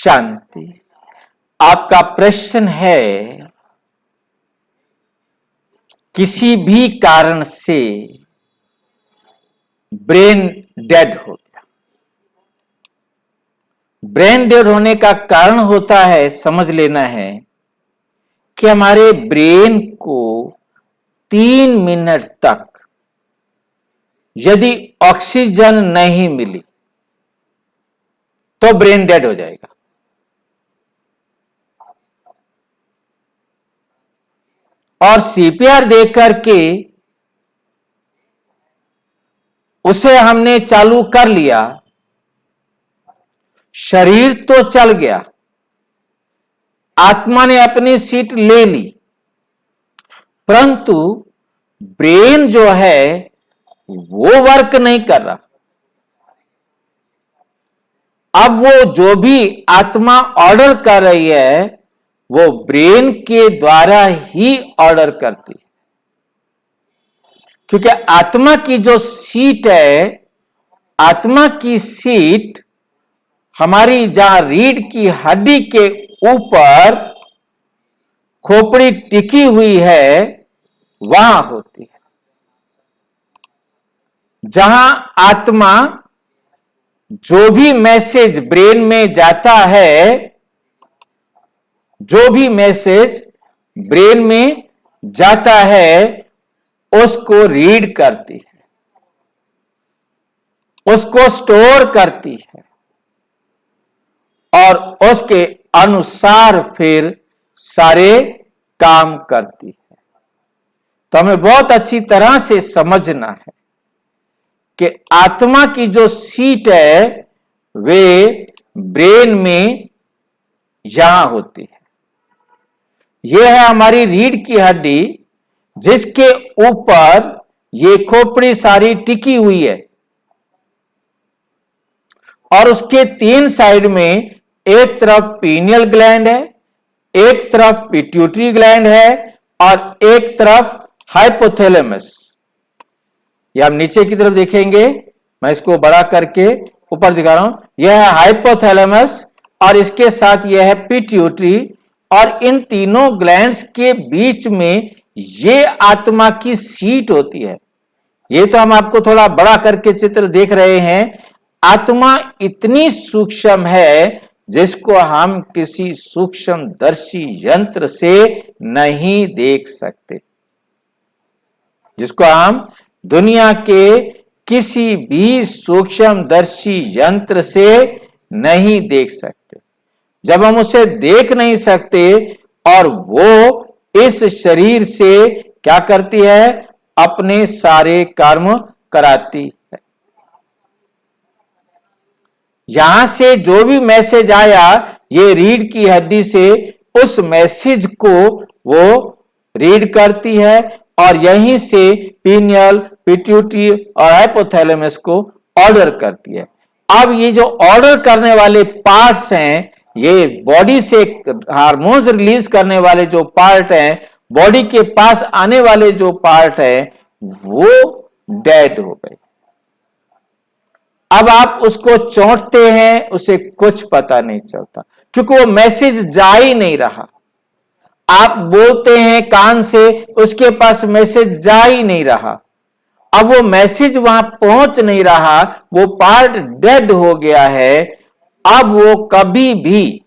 शांति। आपका प्रश्न है किसी भी कारण से ब्रेन डेड हो गया। ब्रेन डेड होने का कारण होता है, समझ लेना है कि हमारे ब्रेन को 3 मिनट तक यदि ऑक्सीजन नहीं मिली तो ब्रेन डेड हो जाएगा। और सीपीआर दे करके उसे हमने चालू कर लिया, शरीर तो चल गया, आत्मा ने अपनी सीट ले ली, परंतु ब्रेन जो है वो वर्क नहीं कर रहा। अब वो जो भी आत्मा ऑर्डर कर रही है वो ब्रेन के द्वारा ही ऑर्डर करती है, क्योंकि आत्मा की जो सीट है, आत्मा की सीट हमारी जहां रीढ़ की हड्डी के ऊपर खोपड़ी टिकी हुई है वहां होती है। जहां आत्मा जो भी मैसेज ब्रेन में जाता है, जो भी मैसेज ब्रेन में जाता है उसको रीड करती है, उसको स्टोर करती है और उसके अनुसार फिर सारे काम करती है। तो हमें बहुत अच्छी तरह से समझना है कि आत्मा की जो सीट है वे ब्रेन में यहां होती है। यह है हमारी रीढ़ की हड्डी जिसके ऊपर ये खोपड़ी सारी टिकी हुई है और उसके 3 साइड में एक तरफ पीनियल ग्लैंड है, एक तरफ पिट्यूटरी ग्लैंड है और एक तरफ हाइपोथैलेमस। ये आप नीचे की तरफ देखेंगे, मैं इसको बड़ा करके ऊपर दिखा रहा हूं। यह है हाइपोथैलेमस और इसके साथ यह है पिट्यूटरी और इन तीनों ग्लैंड्स के बीच में ये आत्मा की सीट होती है। ये तो हम आपको थोड़ा बड़ा करके चित्र देख रहे हैं। आत्मा इतनी सूक्ष्म है जिसको हम किसी सूक्ष्मदर्शी यंत्र से नहीं देख सकते, जिसको हम दुनिया के किसी भी सूक्ष्मदर्शी यंत्र से नहीं देख सकते। जब हम उसे देख नहीं सकते और वो इस शरीर से क्या करती है, अपने सारे कर्म कराती है। यहां से जो भी मैसेज आया ये रीढ़ की हड्डी से उस मैसेज को वो रीड करती है और यहीं से पीनियल, पिट्यूटरी और हाइपोथैलेमस को ऑर्डर करती है। अब ये जो ऑर्डर करने वाले पार्ट्स हैं, ये बॉडी से हार्मोन्स रिलीज करने वाले जो पार्ट हैं, बॉडी के पास आने वाले जो पार्ट हैं, वो डेड हो गए। अब आप उसको चोंटते हैं, उसे कुछ पता नहीं चलता क्योंकि वो मैसेज जा ही नहीं रहा। आप बोलते हैं कान से, उसके पास मैसेज जा ही नहीं रहा। अब वो मैसेज वहां पहुंच नहीं रहा, वो पार्ट डेड हो गया है। अब वो कभी भी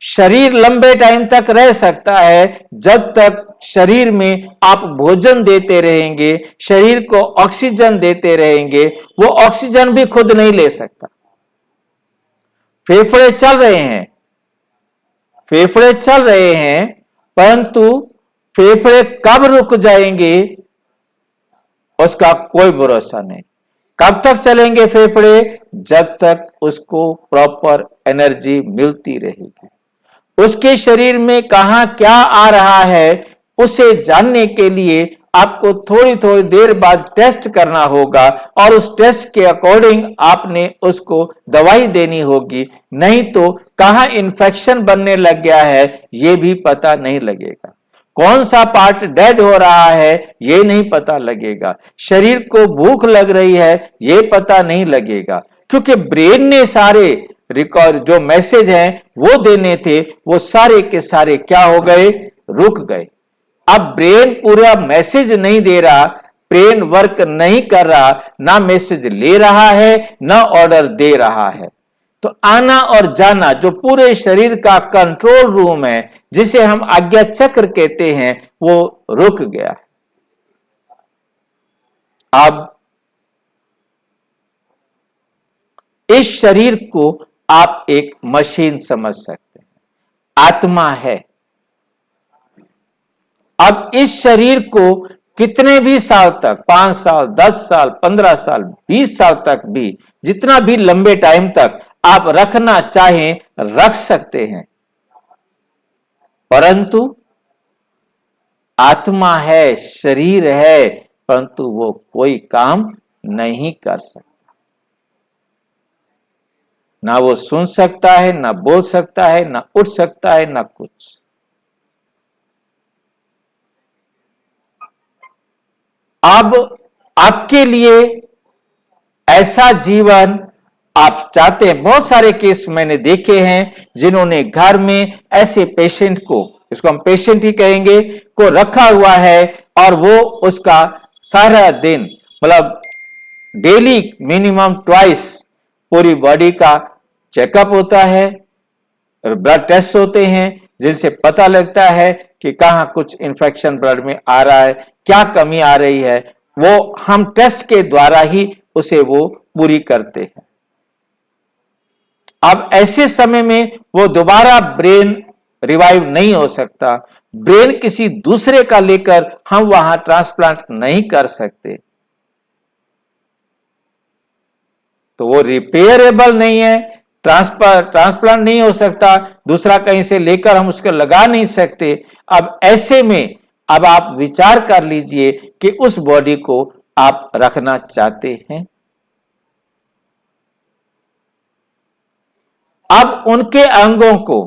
शरीर लंबे टाइम तक रह सकता है जब तक शरीर में आप भोजन देते रहेंगे, शरीर को ऑक्सीजन देते रहेंगे। वो ऑक्सीजन भी खुद नहीं ले सकता। फेफड़े चल रहे हैं, फेफड़े चल रहे हैं, परंतु फेफड़े कब रुक जाएंगे उसका कोई भरोसा नहीं। कब तक चलेंगे फेफड़े? जब तक उसको प्रॉपर एनर्जी मिलती रहेगी। उसके शरीर में कहां क्या आ रहा है उसे जानने के लिए आपको थोड़ी थोड़ी देर बाद टेस्ट करना होगा और उस टेस्ट के अकॉर्डिंग आपने उसको दवाई देनी होगी, नहीं तो कहां इन्फेक्शन बनने लग गया है ये भी पता नहीं लगेगा। कौन सा पार्ट डेड हो रहा है ये नहीं पता लगेगा। शरीर को भूख लग रही है ये पता नहीं लगेगा, क्योंकि ब्रेन ने सारे रिकॉर्ड जो मैसेज हैं वो देने थे, वो सारे के सारे क्या हो गए, रुक गए। अब ब्रेन पूरा मैसेज नहीं दे रहा, ब्रेन वर्क नहीं कर रहा, ना मैसेज ले रहा है ना ऑर्डर दे रहा है। तो आना और जाना जो पूरे शरीर का कंट्रोल रूम है, जिसे हम आज्ञा चक्र कहते हैं, वो रुक गया है। अब इस शरीर को आप एक मशीन समझ सकते हैं, आत्मा है। अब इस शरीर को कितने भी साल तक, 5 साल, 10 साल, 15 साल, 20 साल तक भी, जितना भी लंबे टाइम तक आप रखना चाहें रख सकते हैं, परंतु आत्मा है, शरीर है, परंतु वो कोई काम नहीं कर सकता। ना वो सुन सकता है, ना बोल सकता है, ना उठ सकता है, ना कुछ। अब आपके लिए ऐसा जीवन आप चाहते हैं। बहुत सारे केस मैंने देखे हैं जिन्होंने घर में ऐसे पेशेंट को, इसको हम पेशेंट ही कहेंगे, को रखा हुआ है और वो उसका सारा दिन, मतलब डेली मिनिमम ट्वाइस पूरी बॉडी का चेकअप होता है, ब्लड टेस्ट होते हैं, जिनसे पता लगता है कि कहां कुछ इंफेक्शन ब्लड में आ रहा है, क्या कमी आ रही है, वो हम टेस्ट के द्वारा ही उसे वो पूरी करते हैं। अब ऐसे समय में वो दोबारा ब्रेन रिवाइव नहीं हो सकता, ब्रेन किसी दूसरे का लेकर हम वहां ट्रांसप्लांट नहीं कर सकते, तो वो रिपेयरेबल नहीं है, ट्रांसप्लांट नहीं हो सकता, दूसरा कहीं से लेकर हम उसको लगा नहीं सकते। अब ऐसे में अब आप विचार कर लीजिए कि उस बॉडी को आप रखना चाहते हैं। अब उनके अंगों को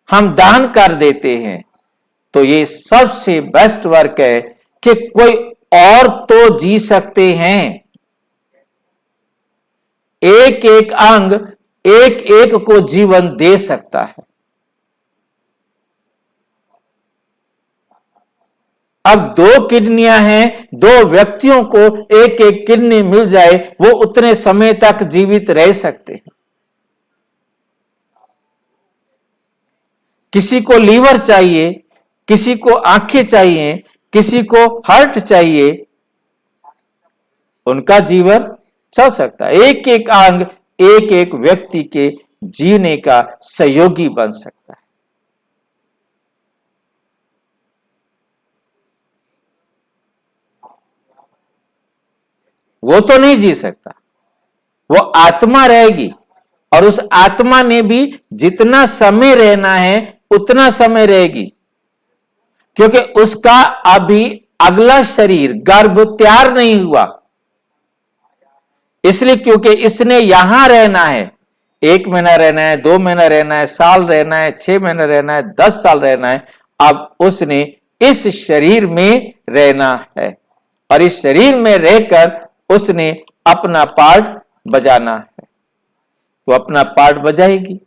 हम दान कर देते हैं, तो ये सबसे बेस्ट वर्क है कि कोई और तो जी सकते हैं। एक एक अंग एक एक को जीवन दे सकता है। अब 2 किडनियां हैं, 2 व्यक्तियों को एक एक किडनी मिल जाए, वो उतने समय तक जीवित रह सकते हैं। किसी को लीवर चाहिए, किसी को आंखें चाहिए, किसी को हार्ट चाहिए, उनका जीवन चल सकता है। एक एक अंग एक एक व्यक्ति के जीने का सहयोगी बन सकता है। वो तो नहीं जी सकता, वो आत्मा रहेगी, और उस आत्मा ने भी जितना समय रहना है उतना समय रहेगी, क्योंकि उसका अभी अगला शरीर गर्भ तैयार नहीं हुआ। इसलिए क्योंकि इसने यहां रहना है, 1 महीना रहना है, 2 महीना रहना है, साल रहना है, 6 महीने रहना है, 10 साल रहना है। अब उसने इस शरीर में रहना है, और इस शरीर में रहकर उसने अपना पार्ट बजाना है, तो अपना पार्ट बजाएगी।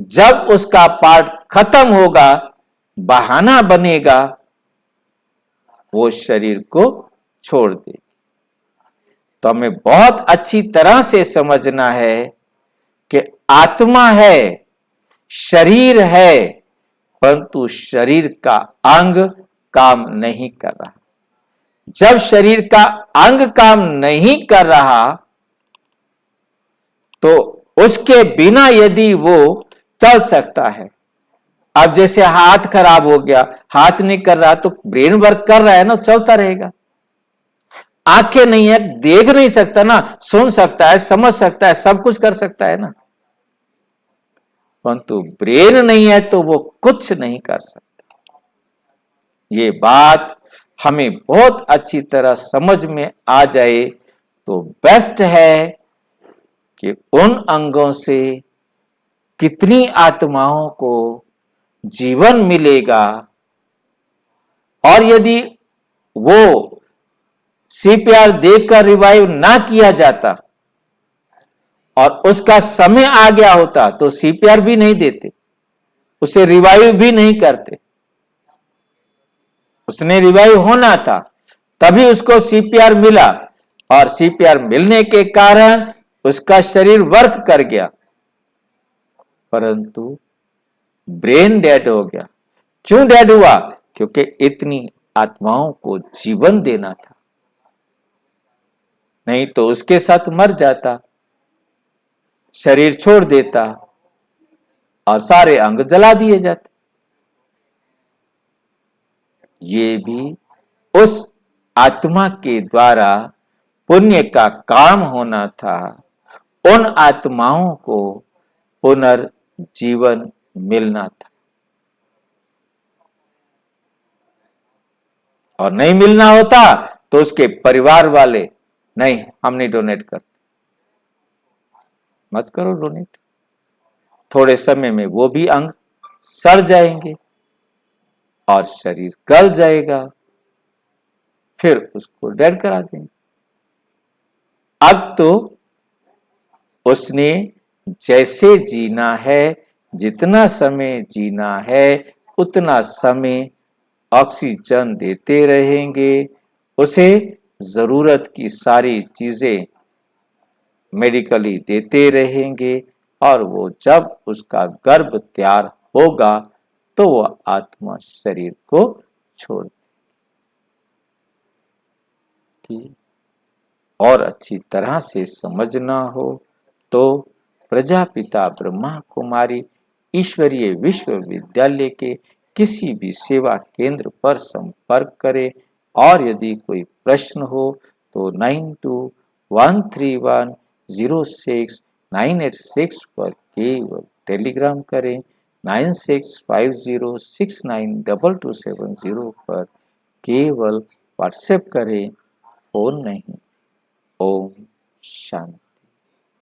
जब उसका पार्ट खत्म होगा, बहाना बनेगा, वो शरीर को छोड़ देगी। तो हमें बहुत अच्छी तरह से समझना है कि आत्मा है, शरीर है, परंतु शरीर का अंग काम नहीं कर रहा। जब शरीर का अंग काम नहीं कर रहा, तो उसके बिना यदि वो चल सकता है। अब जैसे हाथ खराब हो गया, हाथ नहीं कर रहा, तो ब्रेन वर्क कर रहा है ना, चलता रहेगा। आंखें नहीं है, देख नहीं सकता ना, सुन सकता है, समझ सकता है, सब कुछ कर सकता है ना, परंतु ब्रेन नहीं है तो वो कुछ नहीं कर सकता। ये बात हमें बहुत अच्छी तरह समझ में आ जाए तो बेस्ट है कि उन अंगों से कितनी आत्माओं को जीवन मिलेगा, और यदि वो सीपीआर देकर रिवाइव ना किया जाता और उसका समय आ गया होता तो सीपीआर भी नहीं देते, उसे रिवाइव भी नहीं करते। उसने रिवाइव होना था तभी उसको सीपीआर मिला, और सीपीआर मिलने के कारण उसका शरीर वर्क कर गया, परंतु ब्रेन डेड हो गया। क्यों डेड हुआ? क्योंकि इतनी आत्माओं को जीवन देना था, नहीं तो उसके साथ मर जाता, शरीर छोड़ देता और सारे अंग जला दिए जाते। ये भी उस आत्मा के द्वारा पुण्य का काम होना था, उन आत्माओं को पुनर्जीवन मिलना था, और नहीं मिलना होता तो उसके परिवार वाले नहीं, हम नहीं डोनेट करते, मत करो डोनेट। थोड़े समय में वो भी अंग सड़ जाएंगे और शरीर गल जाएगा, फिर उसको डेड करा देंगे। अब तो उसने जैसे जीना है, जितना समय जीना है उतना समय ऑक्सीजन देते रहेंगे, उसे जरूरत की सारी चीजें मेडिकली देते रहेंगे, और वो जब उसका गर्भ तैयार होगा तो वह आत्मा शरीर को छोड़ देगी। और अच्छी तरह से समझना हो तो प्रजापिता ब्रह्मा कुमारी ईश्वरीय विश्वविद्यालय के किसी भी सेवा केंद्र पर संपर्क करें, और यदि कोई प्रश्न हो तो 9213106986 पर केवल टेलीग्राम करें, 9650692270 पर केवल व्हाट्सएप करें, फोन नहीं। ओम शांति।